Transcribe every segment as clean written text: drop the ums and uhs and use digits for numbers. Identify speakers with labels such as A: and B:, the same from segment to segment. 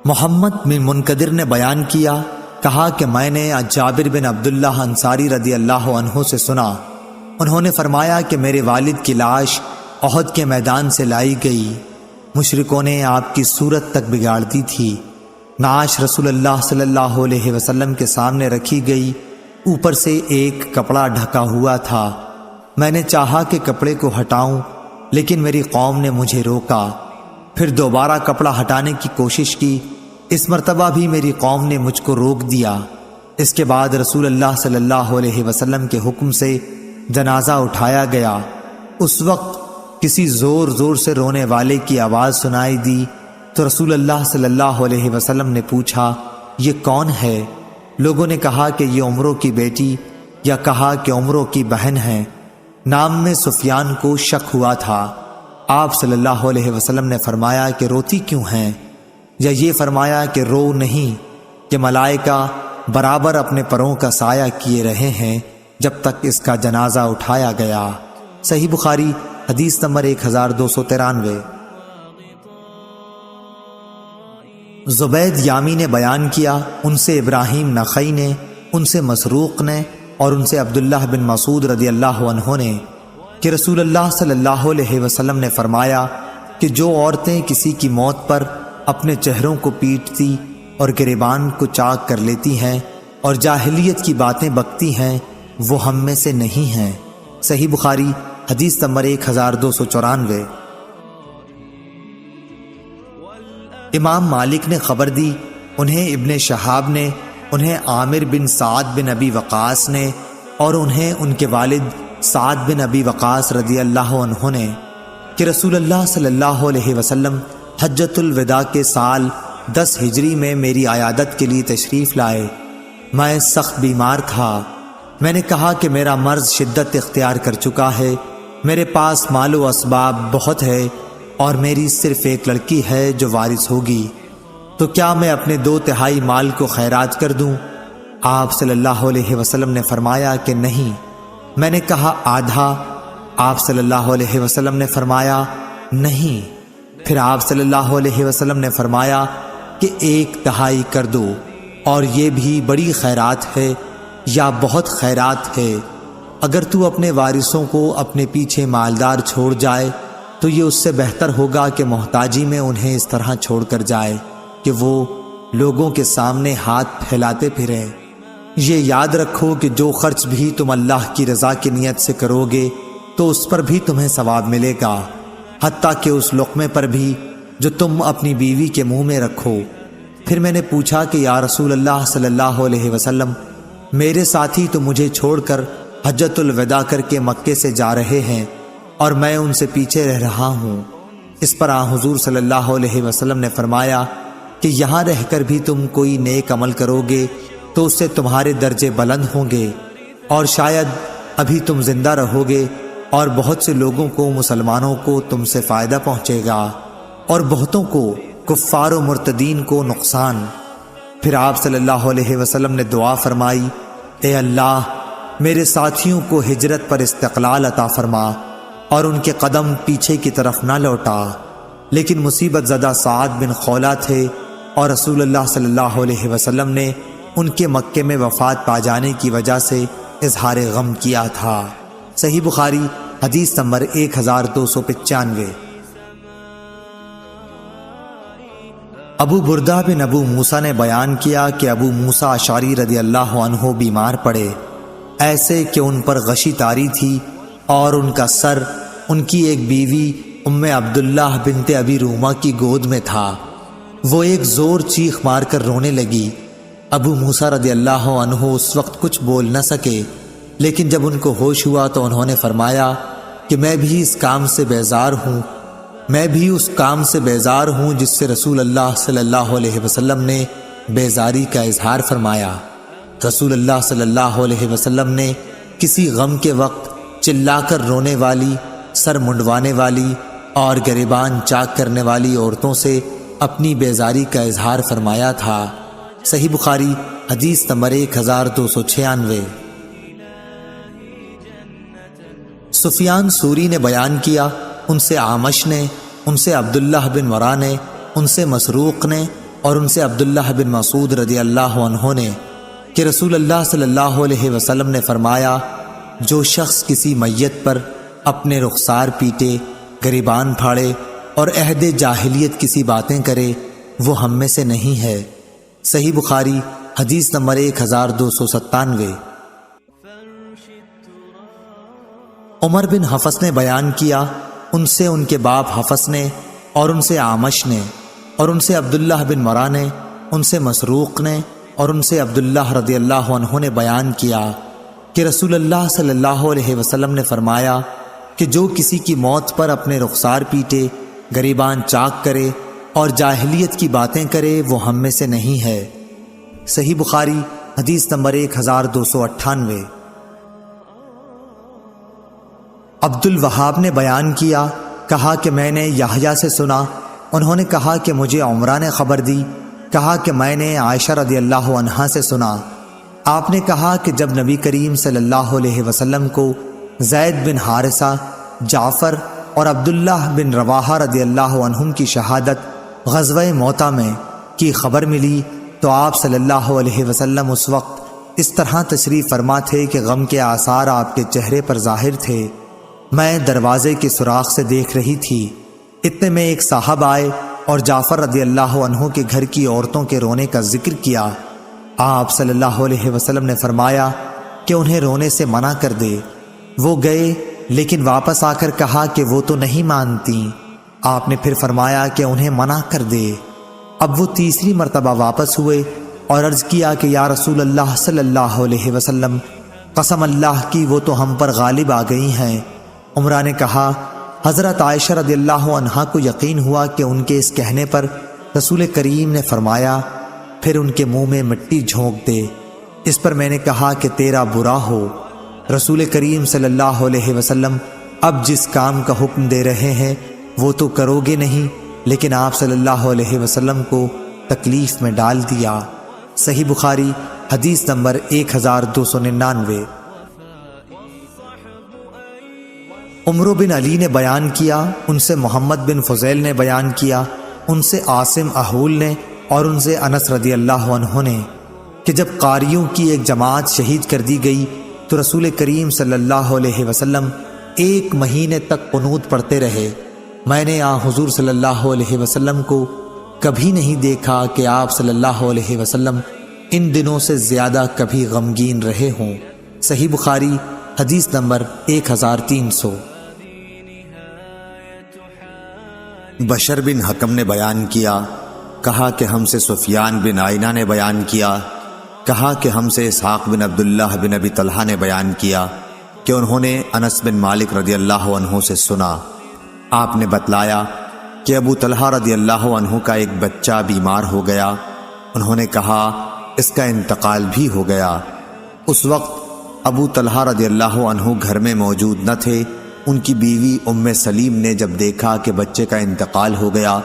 A: محمد بن منقدر نے بیان کیا، کہا کہ میں نے جابر بن عبداللہ انصاری رضی اللہ عنہ سے سنا، انہوں نے فرمایا کہ میرے والد کی لاش احد کے میدان سے لائی گئی، مشرکوں نے آپ کی صورت تک بگاڑ دی تھی۔ نعش رسول اللہ صلی اللہ علیہ وسلم کے سامنے رکھی گئی، اوپر سے ایک کپڑا ڈھکا ہوا تھا۔ میں نے چاہا کہ کپڑے کو ہٹاؤں، لیکن میری قوم نے مجھے روکا۔ پھر دوبارہ کپڑا ہٹانے کی کوشش کی، اس مرتبہ بھی میری قوم نے مجھ کو روک دیا۔ اس کے بعد رسول اللہ صلی اللہ علیہ وسلم کے حکم سے جنازہ اٹھایا گیا۔ اس وقت کسی زور زور سے رونے والے کی آواز سنائی دی تو رسول اللہ صلی اللہ علیہ وسلم نے پوچھا، یہ کون ہے؟ لوگوں نے کہا کہ یہ عمرو کی بیٹی، یا کہا کہ عمرو کی بہن ہے۔ نام میں سفیان کو شک ہوا تھا۔ آپ صلی اللہ علیہ وسلم نے فرمایا کہ روتی کیوں ہیں؟ یا یہ فرمایا کہ رو نہیں، کہ ملائکہ برابر اپنے پروں کا سایہ کیے رہے ہیں جب تک اس کا جنازہ اٹھایا گیا۔ صحیح بخاری حدیث نمبر 1293۔ زبید یامی نے بیان کیا، ان سے ابراہیم نخعی نے، ان سے مسروق نے، اور ان سے عبداللہ بن مسعود رضی اللہ عنہ نے کہ رسول اللہ صلی اللہ علیہ وسلم نے فرمایا کہ جو عورتیں کسی کی موت پر اپنے چہروں کو پیٹتی اور گریبان کو چاک کر لیتی ہیں اور جاہلیت کی باتیں بکتی ہیں، وہ ہم میں سے نہیں ہیں۔ صحیح بخاری حدیث نمبر 1294۔ امام مالک نے خبر دی، انہیں ابن شہاب نے، انہیں عامر بن سعد بن ابی وقاص نے، اور انہیں ان کے والد سعد بن ابی وقاص رضی اللہ عنہ نے کہ رسول اللہ صلی اللہ علیہ وسلم حجۃ الوداع کے سال 10 ہجری میں میری عیادت کے لیے تشریف لائے۔ میں سخت بیمار تھا۔ میں نے کہا کہ میرا مرض شدت اختیار کر چکا ہے، میرے پاس مال و اسباب بہت ہے، اور میری صرف ایک لڑکی ہے جو وارث ہوگی، تو کیا میں اپنے 2/3 مال کو خیرات کر دوں؟ آپ صلی اللہ علیہ وسلم نے فرمایا کہ نہیں۔ میں نے کہا آدھا؟ آپ صلی اللہ علیہ وسلم نے فرمایا نہیں۔ پھر آپ صلی اللہ علیہ وسلم نے فرمایا کہ 1/3 کر دو، اور یہ بھی بڑی خیرات ہے یا بہت خیرات ہے۔ اگر تو اپنے وارثوں کو اپنے پیچھے مالدار چھوڑ جائے تو یہ اس سے بہتر ہوگا کہ محتاجی میں انہیں اس طرح چھوڑ کر جائے کہ وہ لوگوں کے سامنے ہاتھ پھیلاتے پھریں۔ یہ یاد رکھو کہ جو خرچ بھی تم اللہ کی رضا کی نیت سے کرو گے تو اس پر بھی تمہیں ثواب ملے گا، حتیٰ کہ اس لقمے پر بھی جو تم اپنی بیوی کے منہ میں رکھو۔ پھر میں نے پوچھا کہ یا رسول اللہ صلی اللہ علیہ وسلم، میرے ساتھی تو مجھے چھوڑ کر حجۃ الوداع کر کے مکے سے جا رہے ہیں اور میں ان سے پیچھے رہ رہا ہوں۔ اس پر حضور صلی اللہ علیہ وسلم نے فرمایا کہ یہاں رہ کر بھی تم کوئی نیک عمل کرو گے تو اس سے تمہارے درجے بلند ہوں گے، اور شاید ابھی تم زندہ رہو گے اور بہت سے لوگوں کو، مسلمانوں کو تم سے فائدہ پہنچے گا، اور بہتوں کو، کفار و مرتدین کو نقصان۔ پھر آپ صلی اللہ علیہ وسلم نے دعا فرمائی، اے اللہ میرے ساتھیوں کو ہجرت پر استقلال عطا فرما اور ان کے قدم پیچھے کی طرف نہ لوٹا۔ لیکن مصیبت زدہ سعد بن خولہ تھے، اور رسول اللہ صلی اللہ علیہ وسلم نے ان کے مکے میں وفات پا جانے کی وجہ سے اظہار غم کیا تھا۔ صحیح بخاری حدیث نمبر 1295۔ ابو بردہ بن ابو موسیٰ نے بیان کیا کہ ابو موسیٰ اشعری رضی اللہ عنہ بیمار پڑے، ایسے کہ ان پر غشی طاری تھی، اور ان کا سر ان کی ایک بیوی ام عبداللہ بنت ابی رومہ کی گود میں تھا۔ وہ ایک زور چیخ مار کر رونے لگی۔ ابو موسیٰ رضی اللہ عنہ اس وقت کچھ بول نہ سکے، لیکن جب ان کو ہوش ہوا تو انہوں نے فرمایا کہ میں بھی اس کام سے بیزار ہوں، میں بھی اس کام سے بیزار ہوں جس سے رسول اللہ صلی اللہ علیہ وسلم نے بیزاری کا اظہار فرمایا۔ رسول اللہ صلی اللہ علیہ وسلم نے کسی غم کے وقت چلا کر رونے والی، سر منڈوانے والی اور گریبان چاک کرنے والی عورتوں سے اپنی بیزاری کا اظہار فرمایا تھا۔ صحیح بخاری حدیث نمبر 1296۔ سفیان سوری نے بیان کیا، ان سے اعمش نے، ان سے عبداللہ بن ورا نے، ان سے مسروق نے اور ان سے عبداللہ بن مسعود رضی اللہ عنہ نے کہ رسول اللہ صلی اللہ علیہ وسلم نے فرمایا، جو شخص کسی میت پر اپنے رخسار پیٹے، گریبان پھاڑے اور عہد جاہلیت کسی باتیں کرے وہ ہم میں سے نہیں ہے۔ صحیح بخاری حدیث نمبر 1297۔ عمر بن حفص نے بیان کیا، ان سے ان کے باپ حفص نے اور ان سے اعمش نے اور ان سے عبداللہ بن مرہ نے، ان سے مسروق نے اور ان سے عبداللہ رضی اللہ عنہ نے بیان کیا کہ رسول اللہ صلی اللہ علیہ وسلم نے فرمایا کہ جو کسی کی موت پر اپنے رخسار پیٹے، گریبان چاک کرے اور جاہلیت کی باتیں کرے وہ ہم میں سے نہیں ہے۔ صحیح بخاری حدیث نمبر 1298۔ عبد الوہاب نے بیان کیا، کہا کہ میں نے یحییٰ سے سنا، انہوں نے کہا کہ مجھے عمرہ نے خبر دی، کہا کہ میں نے عائشہ رضی اللہ عنہا سے سنا، آپ نے کہا کہ جب نبی کریم صلی اللہ علیہ وسلم کو زید بن حارثہ، جعفر اور عبداللہ بن رواحہ رضی اللہ عنہم کی شہادت غزوہ موتہ میں کی خبر ملی تو آپ صلی اللہ علیہ وسلم اس وقت اس طرح تشریف فرما تھے کہ غم کے آثار آپ کے چہرے پر ظاہر تھے۔ میں دروازے کے سوراخ سے دیکھ رہی تھی، اتنے میں ایک صاحب آئے اور جعفر رضی اللہ عنہ کے گھر کی عورتوں کے رونے کا ذکر کیا۔ آپ صلی اللہ علیہ وسلم نے فرمایا کہ انہیں رونے سے منع کر دے۔ وہ گئے لیکن واپس آ کر کہا کہ وہ تو نہیں مانتی۔ آپ نے پھر فرمایا کہ انہیں منع کر دے۔ اب وہ تیسری مرتبہ واپس ہوئے اور عرض کیا کہ یا رسول اللہ صلی اللہ علیہ وسلم، قسم اللہ کی وہ تو ہم پر غالب آ گئی ہیں۔ عمرہ نے کہا، حضرت عائشہ رضی اللہ عنہا کو یقین ہوا کہ ان کے اس کہنے پر رسول کریم نے فرمایا پھر ان کے منہ میں مٹی جھونک دے۔ اس پر میں نے کہا کہ تیرا برا ہو، رسول کریم صلی اللہ علیہ وسلم اب جس کام کا حکم دے رہے ہیں وہ تو کرو گے نہیں، لیکن آپ صلی اللہ علیہ وسلم کو تکلیف میں ڈال دیا۔ صحیح بخاری حدیث نمبر 1299۔ عمرو بن علی نے بیان کیا، ان سے محمد بن فضیل نے بیان کیا، ان سے عاصم احول نے اور ان سے انس رضی اللہ عنہ نے کہ جب قاریوں کی ایک جماعت شہید کر دی گئی تو رسول کریم صلی اللہ علیہ وسلم 1 مہینے تک قنوت پڑھتے رہے۔ میں نے حضور صلی اللہ علیہ وسلم کو کبھی نہیں دیکھا کہ آپ صلی اللہ علیہ وسلم ان دنوں سے زیادہ کبھی غمگین رہے ہوں۔ صحیح بخاری حدیث نمبر 1300۔ بشر بن حکم نے بیان کیا، کہا کہ ہم سے سفیان بن عینہ نے بیان کیا، کہا کہ ہم سے اسحاق بن عبداللہ بن ابی طلحہ نے بیان کیا کہ انہوں نے انس بن مالک رضی اللہ عنہ سے سنا، آپ نے بتلایا کہ ابو طلحہ رضی اللہ عنہ کا ایک بچہ بیمار ہو گیا، انہوں نے کہا اس کا انتقال بھی ہو گیا۔ اس وقت ابو طلحہ رضی اللہ عنہ گھر میں موجود نہ تھے۔ ان کی بیوی ام سلیم نے جب دیکھا کہ بچے کا انتقال ہو گیا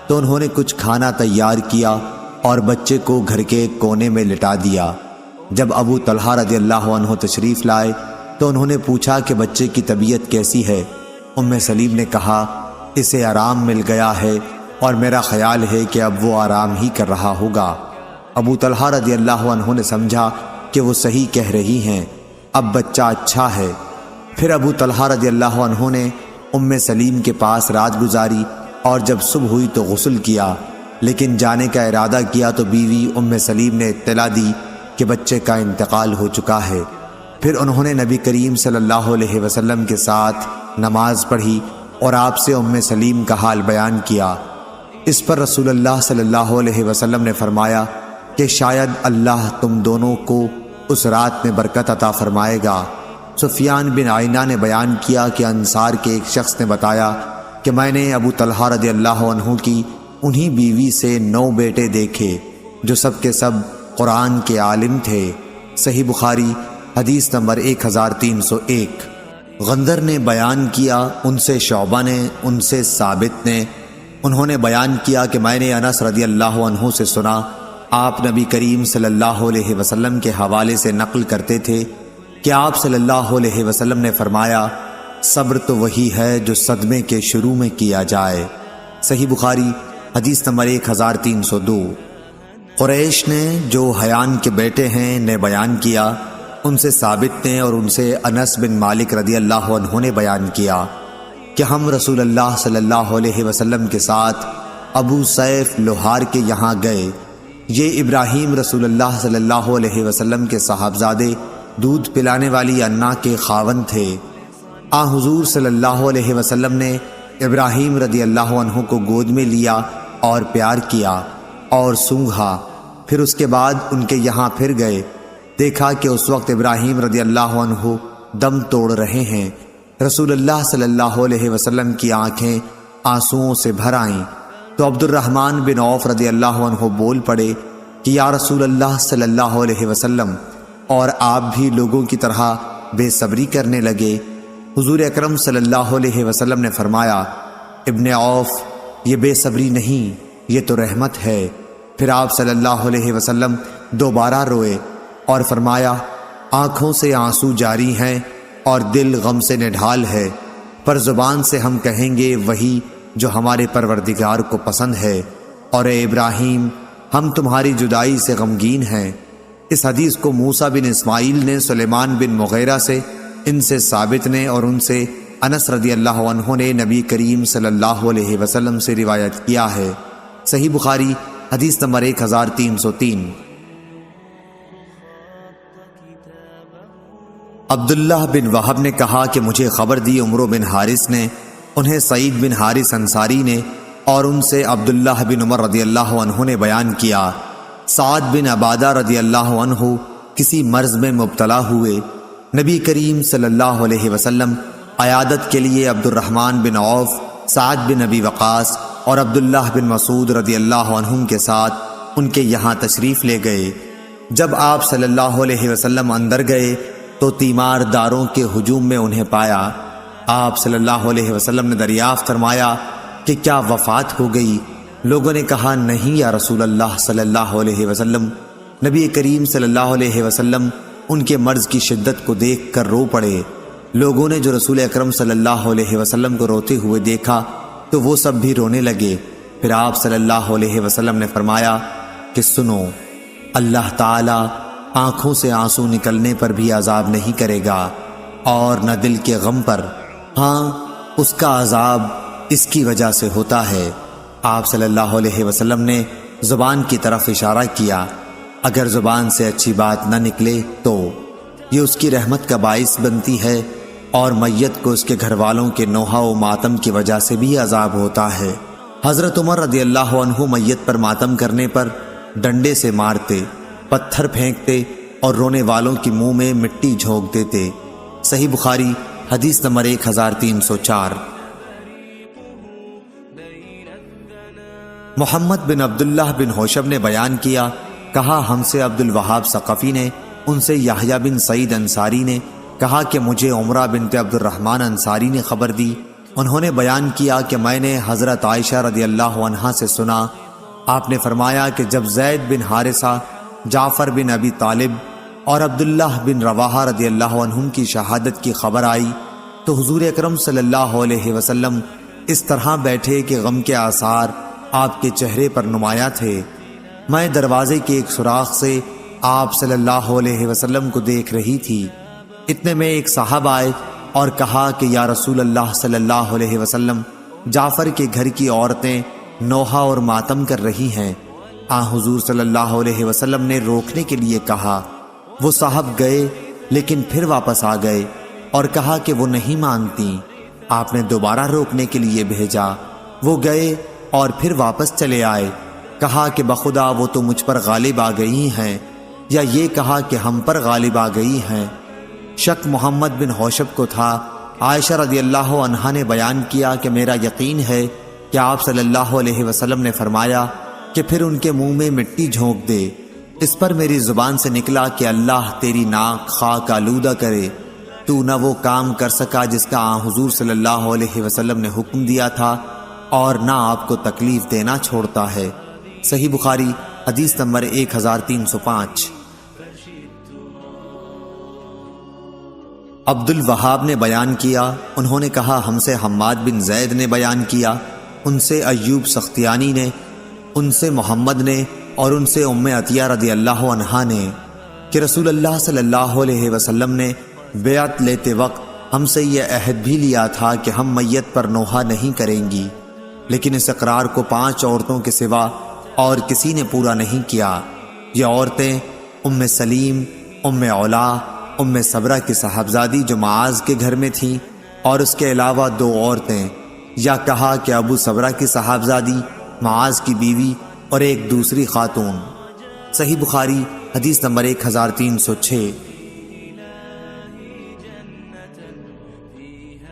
A: تو انہوں نے کچھ کھانا تیار کیا اور بچے کو گھر کے ایک کونے میں لٹا دیا۔ جب ابو طلحہ رضی اللہ عنہ تشریف لائے تو انہوں نے پوچھا کہ بچے کی طبیعت کیسی ہے؟ ام سلیم نے کہا اسے آرام مل گیا ہے اور میرا خیال ہے کہ اب وہ آرام ہی کر رہا ہوگا۔ ابو طلحہ رضی اللہ عنہ نے سمجھا کہ وہ صحیح کہہ رہی ہیں، اب بچہ اچھا ہے۔ پھر ابو طلحہ رضی اللہ عنہ نے ام سلیم کے پاس رات گزاری اور جب صبح ہوئی تو غسل کیا، لیکن جانے کا ارادہ کیا تو بیوی ام سلیم نے اطلاع دی کہ بچے کا انتقال ہو چکا ہے۔ پھر انہوں نے نبی کریم صلی اللہ علیہ وسلم کے ساتھ نماز پڑھی اور آپ سے ام سلیم کا حال بیان کیا۔ اس پر رسول اللہ صلی اللہ علیہ وسلم نے فرمایا کہ شاید اللہ تم دونوں کو اس رات میں برکت عطا فرمائے گا۔ سفیان بن عینہ نے بیان کیا کہ انصار کے ایک شخص نے بتایا کہ میں نے ابو طلحہ رضی اللہ عنہ کی انہی بیوی سے 9 بیٹے دیکھے جو سب کے سب قرآن کے عالم تھے۔ صحیح بخاری حدیث نمبر 1301۔ غندر نے بیان کیا، ان سے شعبہ نے، ان سے ثابت نے، انہوں نے بیان کیا کہ میں نے انس رضی اللہ عنہ سے سنا، آپ نبی کریم صلی اللہ علیہ وسلم کے حوالے سے نقل کرتے تھے کہ آپ صلی اللہ علیہ وسلم نے فرمایا صبر تو وہی ہے جو صدمے کے شروع میں کیا جائے۔ صحیح بخاری حدیث نمبر 1302۔ قریش نے جو حیان کے بیٹے ہیں نے بیان کیا، ان سے ثابت نے اور ان سے انس بن مالک رضی اللہ عنہ نے بیان کیا کہ ہم رسول اللہ صلی اللہ علیہ وسلم کے ساتھ ابو سیف لوہار کے یہاں گئے۔ یہ ابراہیم رسول اللہ صلی اللہ علیہ وسلم کے صاحبزادے دودھ پلانے والی انا کے خاوند تھے۔ حضور صلی اللہ علیہ وسلم نے ابراہیم رضی اللہ عنہ کو گود میں لیا اور پیار کیا اور سونگھا، پھر اس کے بعد ان کے یہاں پھر گئے۔ دیکھا کہ اس وقت ابراہیم رضی اللہ عنہ دم توڑ رہے ہیں۔ رسول اللہ صلی اللہ علیہ وسلم کی آنکھیں آنسوؤں سے بھر آئیں تو عبد الرحمن بن عوف رضی اللہ عنہ بول پڑے کہ یا رسول اللہ صلی اللہ علیہ وسلم، اور آپ بھی لوگوں کی طرح بے صبری کرنے لگے۔ حضور اکرم صلی اللہ علیہ وسلم نے فرمایا، ابن عوف، یہ بے صبری نہیں، یہ تو رحمت ہے۔ پھر آپ صلی اللہ علیہ وسلم دوبارہ روئے اور فرمایا، آنکھوں سے آنسو جاری ہیں اور دل غم سے نڈھال ہے، پر زبان سے ہم کہیں گے وہی جو ہمارے پروردگار کو پسند ہے، اور اے ابراہیم، ہم تمہاری جدائی سے غمگین ہیں۔ اس حدیث کو موسیٰ بن اسماعیل نے سلیمان بن مغیرہ سے، ان سے ثابت نے اور ان سے انس رضی اللہ عنہ نے نبی کریم صلی اللہ علیہ وسلم سے روایت کیا ہے۔ صحیح بخاری حدیث نمبر 1303۔ عبداللہ بن وہب نے کہا کہ مجھے خبر دی عمرو بن حارث نے، انہیں سعید بن حارث انصاری نے، اور ان سے عبداللہ بن عمر رضی اللہ عنہ نے بیان کیا، سعد بن عبادہ رضی اللہ عنہ کسی مرض میں مبتلا ہوئے۔ نبی کریم صلی اللہ علیہ وسلم عیادت کے لیے عبد الرحمن بن عوف، سعد بن ابی وقاص اور عبداللہ بن مسعود رضی اللہ عنہم کے ساتھ ان کے یہاں تشریف لے گئے۔ جب آپ صلی اللہ علیہ وسلم اندر گئے تو تیمار داروں کے ہجوم میں انہیں پایا۔ آپ صلی اللہ علیہ وسلم نے دریافت فرمایا کہ کیا وفات ہو گئی؟ لوگوں نے کہا، نہیں یا رسول اللہ صلی اللہ علیہ وسلم۔ نبی کریم صلی اللہ علیہ وسلم ان کے مرض کی شدت کو دیکھ کر رو پڑے۔ لوگوں نے جو رسول اکرم صلی اللہ علیہ وسلم کو روتے ہوئے دیکھا تو وہ سب بھی رونے لگے۔ پھر آپ صلی اللہ علیہ وسلم نے فرمایا کہ سنو، اللہ تعالی آنکھوں سے آنسو نکلنے پر بھی عذاب نہیں کرے گا، اور نہ دل کے غم پر، ہاں اس کا عذاب اس کی وجہ سے ہوتا ہے۔ آپ صلی اللہ علیہ وسلم نے زبان کی طرف اشارہ کیا، اگر زبان سے اچھی بات نہ نکلے تو یہ اس کی رحمت کا باعث بنتی ہے، اور میت کو اس کے گھر والوں کے نوحہ و ماتم کی وجہ سے بھی عذاب ہوتا ہے۔ حضرت عمر رضی اللہ عنہ میت پر ماتم کرنے پر ڈنڈے سے مارتے، پتھر پھینکتے اور رونے والوں کی منہ میں مٹی جھونک دیتے۔ صحیح بخاری حدیث نمبر 1304۔ محمد بن عبداللہ بن حوشب نے بیان کیا، کہا ہم سے عبد الوہاب ثقفی نے، ان سے یحییٰ بن سعید انصاری نے کہا کہ مجھے عمرہ بنت عبد الرحمن انصاری نے خبر دی۔ انہوں نے بیان کیا کہ میں نے حضرت عائشہ رضی اللہ عنہا سے سنا، آپ نے فرمایا کہ جب زید بن حارثہ، جعفر بن ابی طالب اور عبداللہ بن رواحہ رضی اللہ عنہم کی شہادت کی خبر آئی تو حضور اکرم صلی اللہ علیہ وسلم اس طرح بیٹھے کہ غم کے آثار آپ کے چہرے پر نمایاں تھے۔ میں دروازے کے ایک سوراخ سے آپ صلی اللہ علیہ وسلم کو دیکھ رہی تھی۔ اتنے میں ایک صاحب آئے اور کہا کہ یا رسول اللہ صلی اللہ علیہ وسلم، جعفر کے گھر کی عورتیں نوحہ اور ماتم کر رہی ہیں۔ حضور صلی اللہ علیہ وسلم نے روکنے کے لیے کہا، وہ صاحب گئے لیکن پھر واپس آ گئے اور کہا کہ وہ نہیں مانتی۔ آپ نے دوبارہ روکنے کے لیے بھیجا، وہ گئے اور پھر واپس چلے آئے۔ کہا کہ بخدا وہ تو مجھ پر غالب آ گئی ہیں، یا یہ کہا کہ ہم پر غالب آ گئی ہیں۔ شک محمد بن حوشب کو تھا۔ عائشہ رضی اللہ عنہا نے بیان کیا کہ میرا یقین ہے کہ آپ صلی اللہ علیہ وسلم نے فرمایا کہ پھر ان کے منہ میں مٹی جھونک دے۔ اس پر میری زبان سے نکلا کہ اللہ تیری ناک خاک آلودہ کرے، تو نہ وہ کام کر سکا جس کا حضور صلی اللہ علیہ وسلم نے حکم دیا تھا، اور نہ آپ کو تکلیف دینا چھوڑتا ہے۔ صحیح بخاری حدیث نمبر 1305۔ عبد الوہاب نے بیان کیا، انہوں نے کہا ہم سے حماد بن زید نے بیان کیا، ان سے ایوب سختیانی نے، ان سے محمد نے اور ان سے ام عطیہ رضی اللہ عنہا نے کہ رسول اللہ صلی اللہ علیہ وسلم نے بیعت لیتے وقت ہم سے یہ عہد بھی لیا تھا کہ ہم میت پر نوحہ نہیں کریں گی، لیکن اس اقرار کو 5 عورتوں کے سوا اور کسی نے پورا نہیں کیا۔ یہ عورتیں ام سلیم، ام علا، ام صبرہ کی صاحبزادی جو معاذ کے گھر میں تھیں، اور اس کے علاوہ 2 عورتیں، یا کہا کہ ابو صبرہ کی صاحبزادی، معاذ کی بیوی، اور ایک دوسری خاتون۔ صحیح بخاری حدیث نمبر 1306۔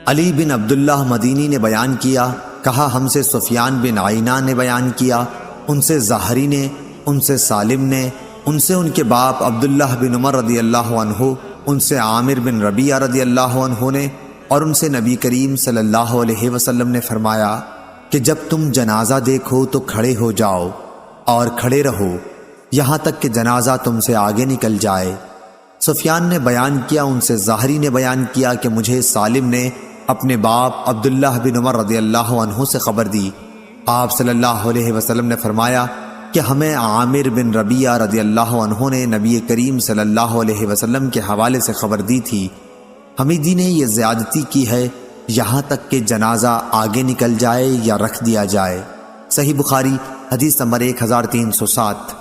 A: علی بن عبداللہ مدینی نے بیان کیا، کہا ہم سے سفیان بن عینہ نے بیان کیا، ان سے زہری نے، ان سے سالم نے، ان سے ان کے باپ عبداللہ بن عمر رضی اللہ عنہ، ان سے عامر بن ربیعہ رضی اللہ عنہ نے، اور ان سے نبی کریم صلی اللہ علیہ وسلم نے فرمایا کہ جب تم جنازہ دیکھو تو کھڑے ہو جاؤ اور کھڑے رہو یہاں تک کہ جنازہ تم سے آگے نکل جائے۔ سفیان نے بیان کیا، ان سے زہری نے بیان کیا کہ مجھے سالم نے اپنے باپ عبداللہ بن عمر رضی اللہ عنہ سے خبر دی۔ آپ صلی اللہ علیہ وسلم نے فرمایا کہ ہمیں عامر بن ربیعہ رضی اللہ عنہ نے نبی کریم صلی اللہ علیہ وسلم کے حوالے سے خبر دی تھی، حمیدی نے یہ زیادتی کی ہے یہاں تک کہ جنازہ آگے نکل جائے یا رکھ دیا جائے۔ صحیح بخاری حدیث نمبر 1307۔